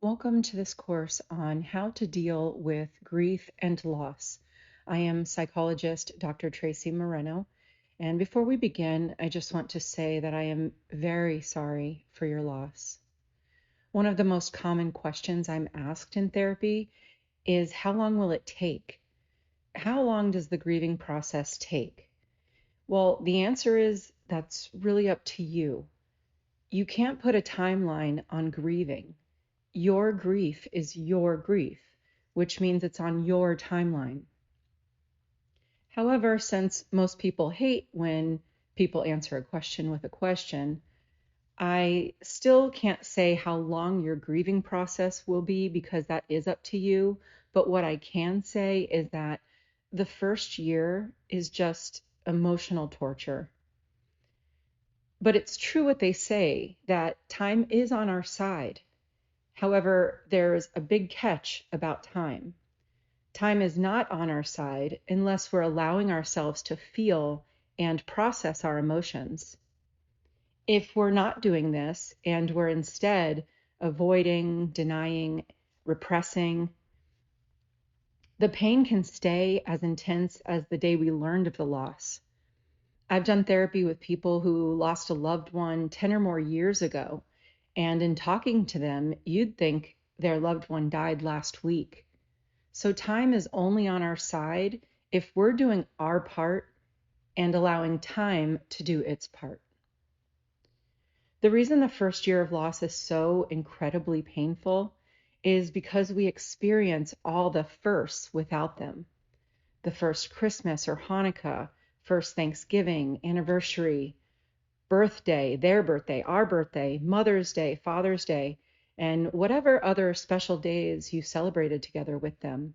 Welcome to this course on how to deal with grief and loss. I am psychologist Dr. Traci Moreno, and before we begin, I just want to say that I am very sorry for your loss. One of the most common questions I'm asked in therapy is how long will it take? How long does the grieving process take? Well, the answer is that's really up to you. You can't put a timeline on grieving. Your grief is your grief, which means it's on your timeline. However, since most people hate when people answer a question with a question, I still can't say how long your grieving process will be because that is up to you. But what I can say is that the first year is just emotional torture. But it's true what they say that time is on our side. However, there's a big catch about time. Time is not on our side unless we're allowing ourselves to feel and process our emotions. If we're not doing this and we're instead avoiding, denying, repressing, the pain can stay as intense as the day we learned of the loss. I've done therapy with people who lost a loved one 10 or more years ago, and in talking to them, you'd think their loved one died last week. So time is only on our side if we're doing our part and allowing time to do its part. The reason the first year of loss is so incredibly painful is because we experience all the firsts without them. The first Christmas or Hanukkah, first Thanksgiving, anniversary, birthday, their birthday, our birthday, Mother's Day, Father's Day, and whatever other special days you celebrated together with them.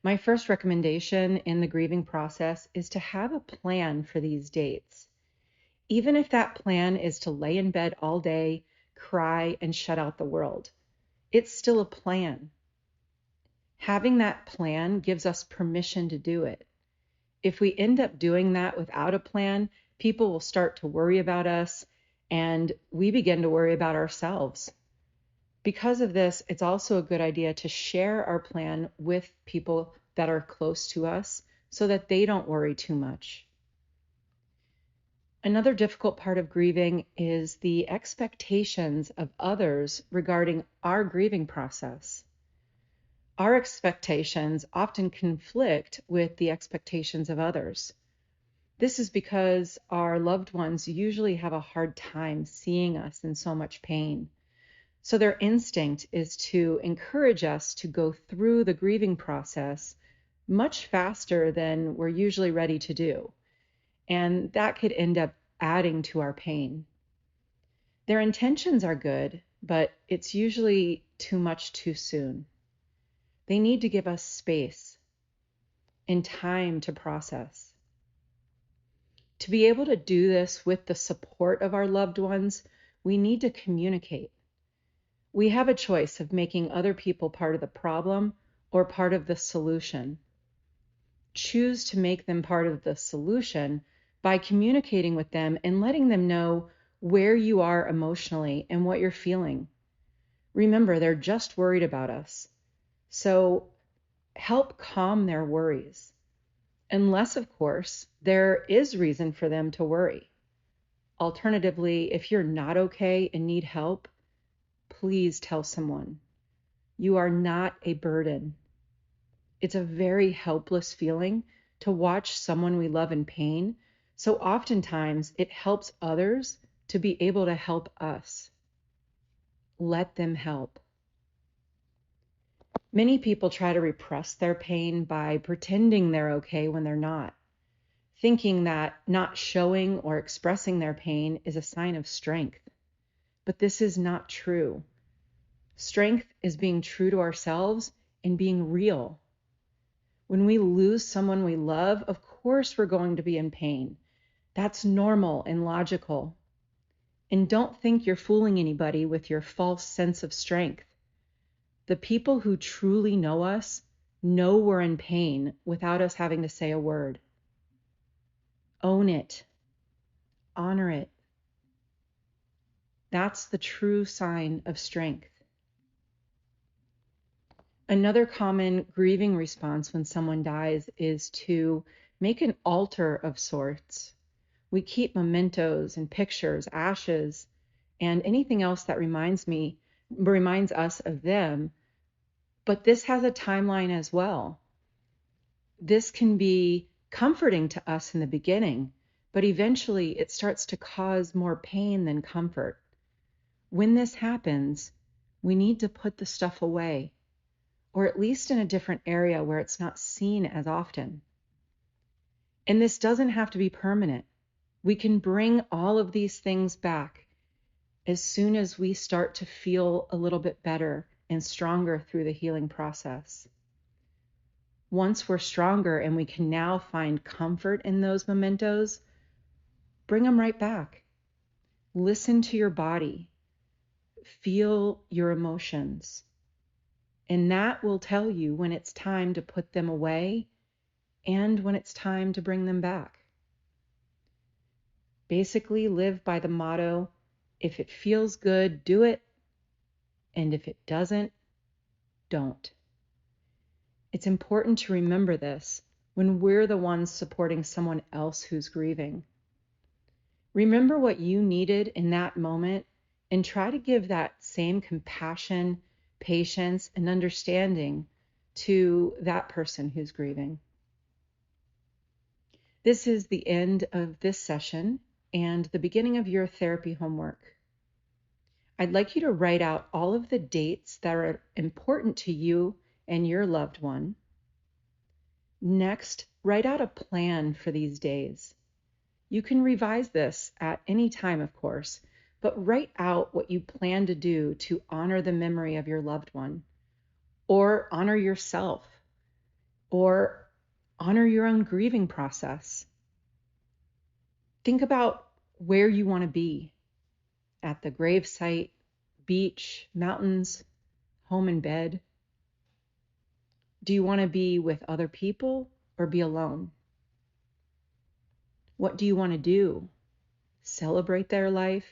My first recommendation in the grieving process is to have a plan for these dates. Even if that plan is to lay in bed all day, cry, and shut out the world, it's still a plan. Having that plan gives us permission to do it. If we end up doing that without a plan, people will start to worry about us, and we begin to worry about ourselves. Because of this, it's also a good idea to share our plan with people that are close to us so that they don't worry too much. Another difficult part of grieving is the expectations of others regarding our grieving process. Our expectations often conflict with the expectations of others. This is because our loved ones usually have a hard time seeing us in so much pain. So their instinct is to encourage us to go through the grieving process much faster than we're usually ready to do. And that could end up adding to our pain. Their intentions are good, but it's usually too much too soon. They need to give us space and time to process. To be able to do this with the support of our loved ones, we need to communicate. We have a choice of making other people part of the problem or part of the solution. Choose to make them part of the solution by communicating with them and letting them know where you are emotionally and what you're feeling. Remember, they're just worried about us. So help calm their worries. Unless, of course, there is reason for them to worry. Alternatively, if you're not okay and need help, please tell someone. You are not a burden. It's a very helpless feeling to watch someone we love in pain. So oftentimes it helps others to be able to help us. Let them help. Many people try to repress their pain by pretending they're okay when they're not, thinking that not showing or expressing their pain is a sign of strength. But this is not true. Strength is being true to ourselves and being real. When we lose someone we love, of course we're going to be in pain. That's normal and logical. And don't think you're fooling anybody with your false sense of strength. The people who truly know us know we're in pain without us having to say a word. Own it. Honor it. That's the true sign of strength. Another common grieving response when someone dies is to make an altar of sorts. We keep mementos and pictures, ashes, and anything else that reminds us of them. But this has a timeline as well. This can be comforting to us in the beginning, but eventually it starts to cause more pain than comfort. When this happens, we need to put the stuff away, or at least in a different area where it's not seen as often. And this doesn't have to be permanent. We can bring all of these things back as soon as we start to feel a little bit better and stronger through the healing process. Once we're stronger and we can now find comfort in those mementos, bring them right back. Listen to your body. Feel your emotions. And that will tell you when it's time to put them away and when it's time to bring them back. Basically, live by the motto, if it feels good, do it. And if it doesn't, don't. It's important to remember this when we're the ones supporting someone else who's grieving. Remember what you needed in that moment and try to give that same compassion, patience, and understanding to that person who's grieving. This is the end of this session and the beginning of your therapy homework. I'd like you to write out all of the dates that are important to you and your loved one. Next, write out a plan for these days. You can revise this at any time, of course, but write out what you plan to do to honor the memory of your loved one, or honor yourself, or honor your own grieving process. Think about where you want to be, at the gravesite, beach, mountains, home in bed. Do you want to be with other people or be alone? What do you want to do? Celebrate their life,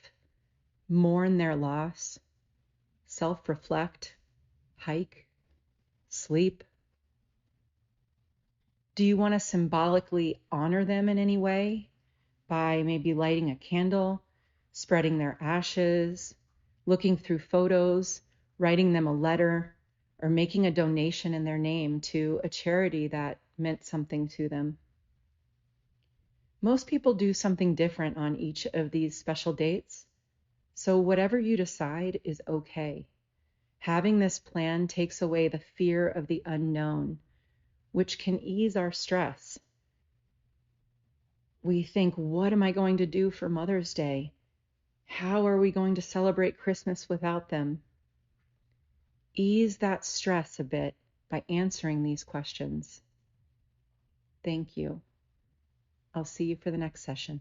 mourn their loss, self-reflect, hike, sleep? Do you want to symbolically honor them in any way by maybe lighting a candle, spreading their ashes, looking through photos, writing them a letter, or making a donation in their name to a charity that meant something to them? Most people do something different on each of these special dates, so whatever you decide is okay. Having this plan takes away the fear of the unknown, which can ease our stress. We think, what am I going to do for Mother's Day? How are we going to celebrate Christmas without them? Ease that stress a bit by answering these questions. Thank you. I'll see you for the next session.